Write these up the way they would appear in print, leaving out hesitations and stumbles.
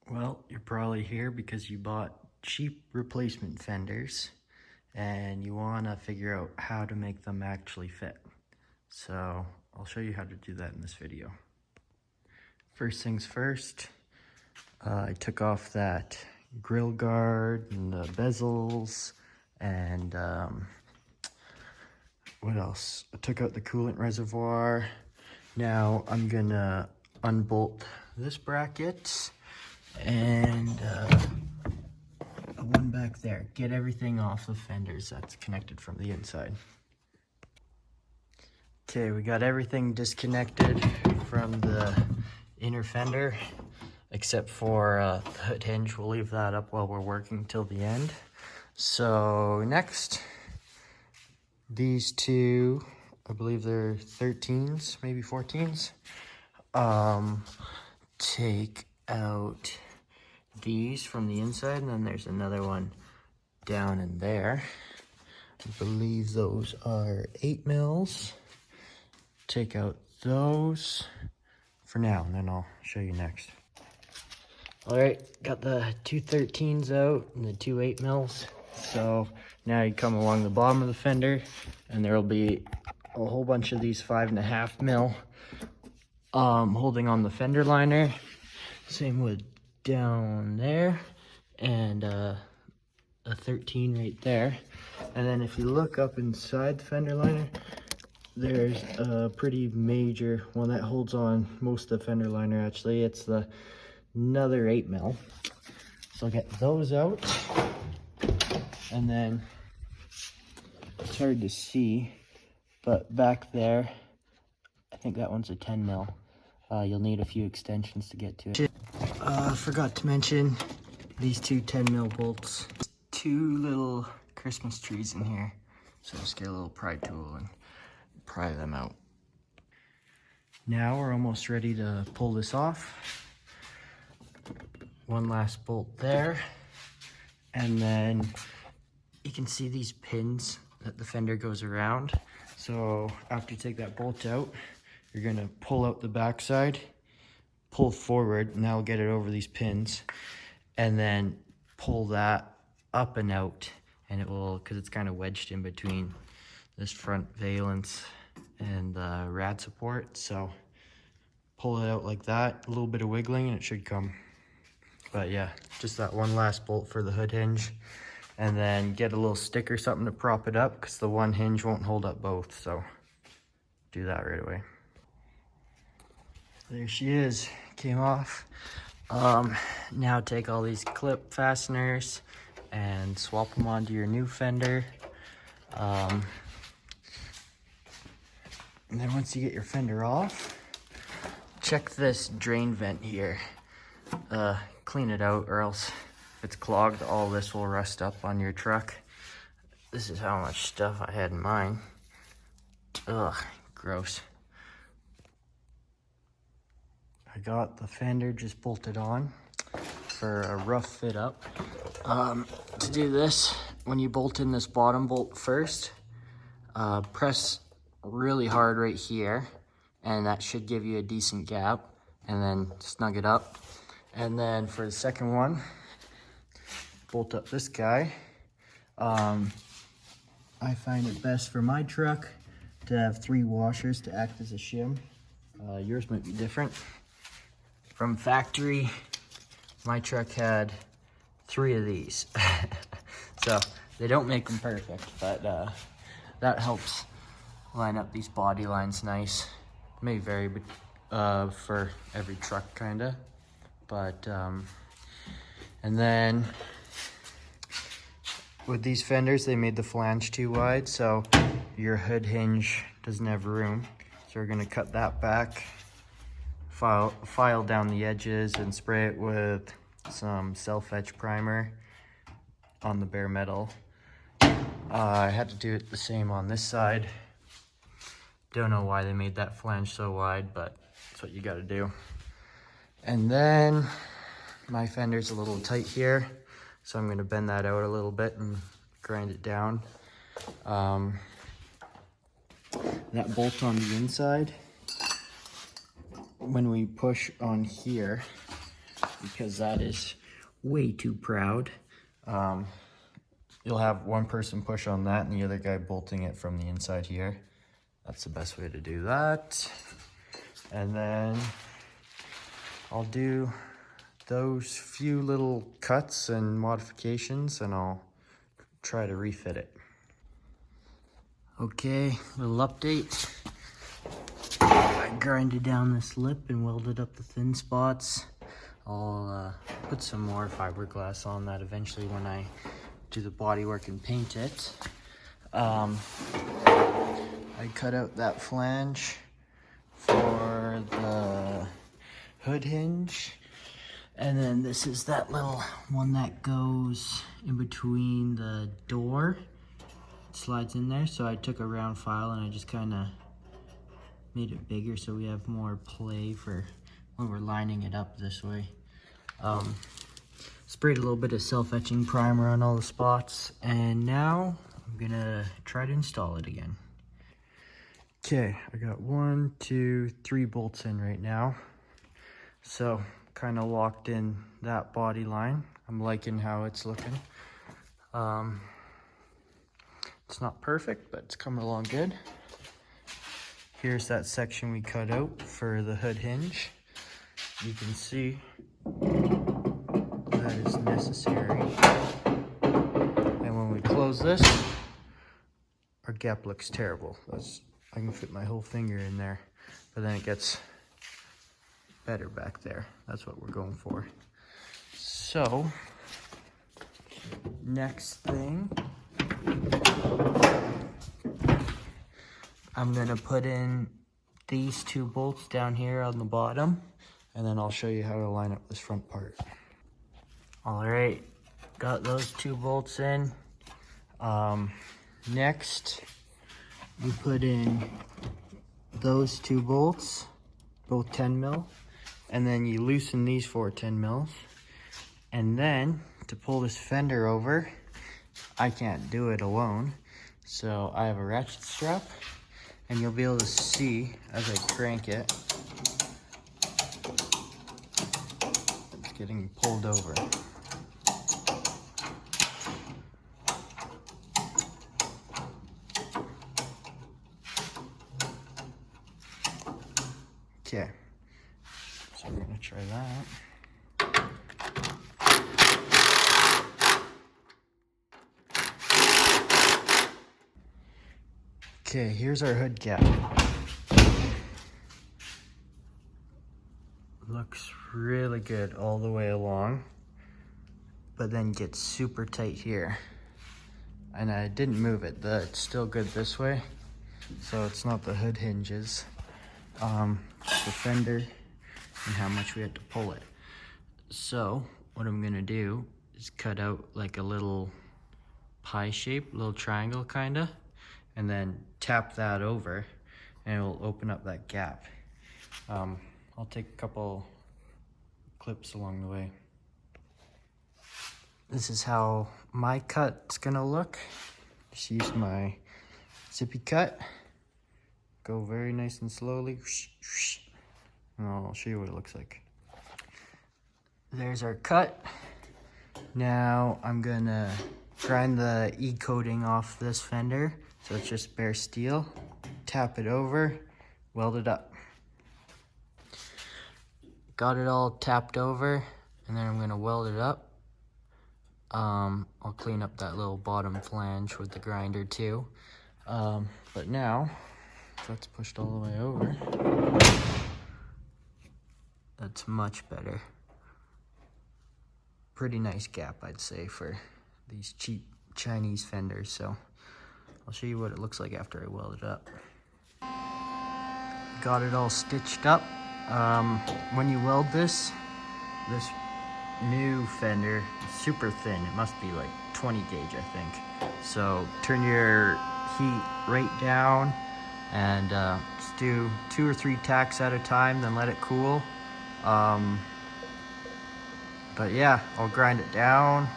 Well, you're probably here because you bought cheap replacement fenders and you want to figure out how to make them actually fit. So I'll show you how to do that in this video. First things first, I took off that grill guard and the bezels and what else? I took out the coolant reservoir. Now I'm gonna unbolt this bracket and one back there. Get everything off the fenders that's connected from the inside. Okay, we got everything disconnected from the inner fender except for the hood hinge. We'll leave that up while we're working till the end. So next, these two, I believe they're 13s, maybe 14s. Take out these from the inside, and then there's another one down in there. I believe those are 8 mils. Take out those for now, and then I'll show you next. All right, got the two 13s out and the two 8 mils. So now you come along the bottom of the fender, and there will be a whole bunch of these 5.5 mil holding on the fender liner. Same with down there, and a 13 right there. And then if you look up inside the fender liner, there's a pretty major one that holds on most of the fender liner. Actually, it's another 8 mil. So I'll get those out, and then it's hard to see, but back there, I think that one's a 10 mil. You'll need a few extensions to get to it. Forgot to mention these two 10 mil bolts. Two little Christmas trees in here. So just get a little pry tool and pry them out. Now we're almost ready to pull this off. One last bolt there. And then you can see these pins that the fender goes around. So after you take that bolt out, you're gonna pull out the backside, pull forward, and that'll get it over these pins, and then pull that up and out, and it will, because it's kind of wedged in between this front valence and the rad support. So pull it out like that, a little bit of wiggling, and it should come. But yeah, just that one last bolt for the hood hinge, and then get a little stick or something to prop it up, because the one hinge won't hold up both. So do that right away. There she is, came off. Now take all these clip fasteners and swap them onto your new fender. And then once you get your fender off, check this drain vent here. Clean it out, or else if it's clogged, all this will rust up on your truck. This is how much stuff I had in mine. Ugh, gross. I got the fender just bolted on for a rough fit up. To do this, when you bolt in this bottom bolt first, press really hard right here, and that should give you a decent gap, and then snug it up. And then for the second one, bolt up this guy. I find it best for my truck to have 3 washers to act as a shim. Yours might be different. From factory, my truck had 3 of these. So they don't make them perfect, but that helps line up these body lines nice. It may vary for every truck kinda, but and then with these fenders, they made the flange too wide, so your hood hinge doesn't have room. So we're gonna cut that back, file down the edges, and spray it with some self-etch primer on the bare metal. I had to do it the same on this side. Don't know why they made that flange so wide, but that's what you gotta do. And then my fender's a little tight here, so I'm gonna bend that out a little bit and grind it down. That bolt on the inside, when we push on here, because that is way too proud. You'll have one person push on that and the other guy bolting it from the inside here. That's the best way to do that. And then I'll do those few little cuts and modifications and I'll try to refit it. Okay, little update. I grinded down this lip and welded up the thin spots. I'll put some more fiberglass on that eventually when I do the bodywork and paint it. I cut out that flange for the hood hinge. And then this is that little one that goes in between the door. It slides in there. So I took a round file and I just kind of made it bigger so we have more play for when we're lining it up this way. Sprayed a little bit of self-etching primer on all the spots, and now I'm gonna try to install it again. Okay, I got 1, 2, 3 bolts in right now. So kind of locked in that body line. I'm liking how it's looking. It's not perfect, but it's coming along good. Here's that section we cut out for the hood hinge. You can see that is necessary. And when we close this, our gap looks terrible. I can fit my whole finger in there, but then it gets better back there. That's what we're going for. So, next thing, I'm gonna put in these 2 bolts down here on the bottom, and then I'll show you how to line up this front part. All right, got those 2 bolts in. Next, we put in those 2 bolts, both 10 mil, and then you loosen these 4 10 mils. And then to pull this fender over, I can't do it alone. So I have a ratchet strap, and you'll be able to see as I crank it, it's getting pulled over. Okay, so we're gonna try that. Okay, here's our hood gap. Looks really good all the way along, but then gets super tight here. And I didn't move it, it's still good this way. So it's not the hood hinges, it's the fender and how much we had to pull it. So what I'm gonna do is cut out like a little pie shape, little triangle kinda, and then tap that over and it will open up that gap. I'll take a couple clips along the way. This is how my cut's gonna look. Just use my zippy cut. Go very nice and slowly. And I'll show you what it looks like. There's our cut. Now I'm gonna grind the E-coating off this fender. So it's just bare steel. Tap it over, weld it up. Got it all tapped over, and then I'm gonna weld it up. I'll clean up that little bottom flange with the grinder too. But now, that's pushed all the way over. That's much better. Pretty nice gap, I'd say, for these cheap Chinese fenders. So I'll show you what it looks like after I weld it up. Got it all stitched up. When you weld this new fender is super thin. It must be like 20 gauge, I think. So turn your heat right down and just do 2 or 3 tacks at a time, then let it cool. But yeah, I'll grind it down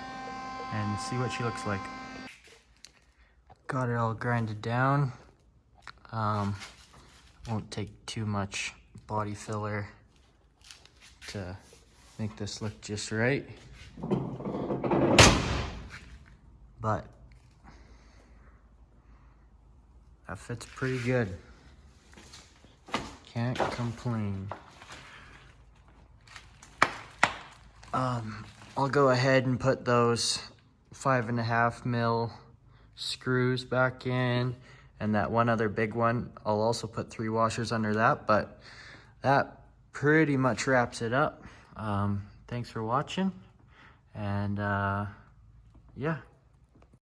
and see what she looks like. Got it all grinded down. Won't take too much body filler to make this look just right. But that fits pretty good. Can't complain. I'll go ahead and put those 5.5 mil screws back in, and that one other big one, I'll also put 3 washers under that, but that pretty much wraps it up. Thanks for watching, and yeah.